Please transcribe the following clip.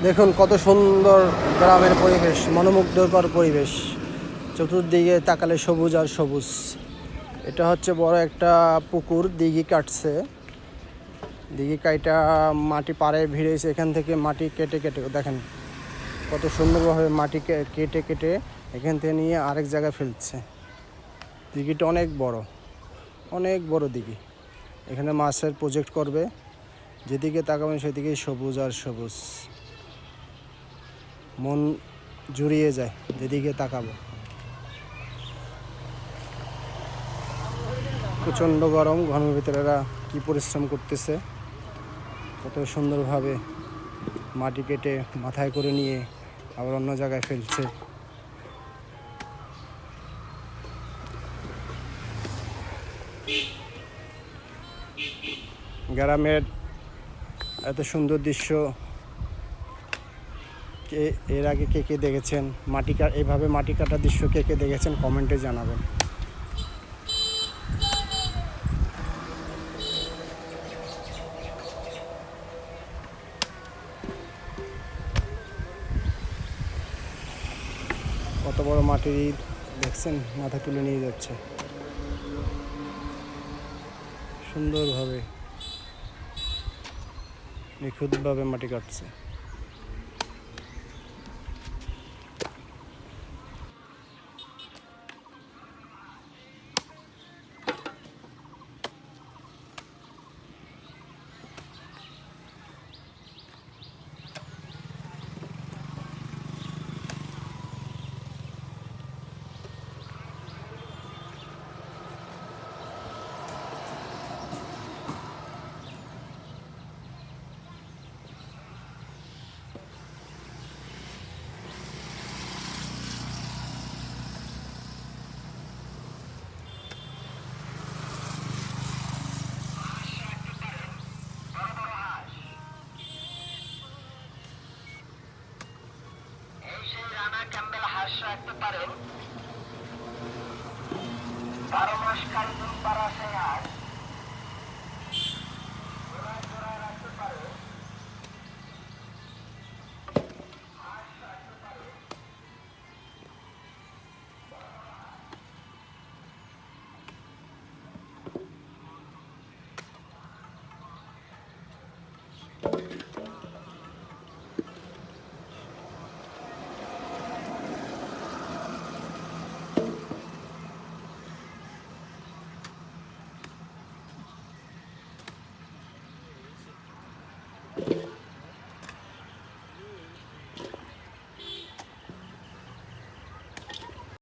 দেখুন কত সুন্দর গ্রামের পরিবেশ, মনোমুগ্ধকর পরিবেশ। চতুর্দিকে তাকালে সবুজ আর সবুজ। এটা হচ্ছে বড় একটা পুকুর, দিঘি কাটছে। দিঘি কাইটা মাটি পাড়ে ভিড়েছে, এখান থেকে মাটি কেটে কেটে দেখেন কত সুন্দরভাবে মাটি কেটে কেটে এখান থেকে নিয়ে আরেক জায়গায় ফেলছে। দিঘিটা অনেক বড় দিঘি। এখানে মাছের প্রজেক্ট করবে, যেদিকে তাকাবেন সেদিকেই সবুজ আর সবুজ। মন জুড়িয়ে যায় যেদিকে তাকাবো। প্রচণ্ড গরম, ঘরের ভিতরে এরা কী পরিশ্রম করতেছে, কত সুন্দরভাবে মাটি কেটে মাথায় করে নিয়ে আবার অন্য জায়গায় ফেলছে। গ্রামের এত সুন্দর দৃশ্য এর আগে কে কে দেখেছেন? এভাবে মাটি কাটার দৃশ্য কে কে দেখেছেন কমেন্টে জানাবেন। কত বড় মাটির ইট দেখছেন, মাথা তুলে নিয়ে যাচ্ছে সুন্দরভাবে, নিখুঁতভাবে মাটি কাটছে। ক্যাম্বেল হাঁস রাখতে পারেন, 12 মাস কাল দুধ পাড়া সেই হাঁস জোড়ায় রাখতে পারেন।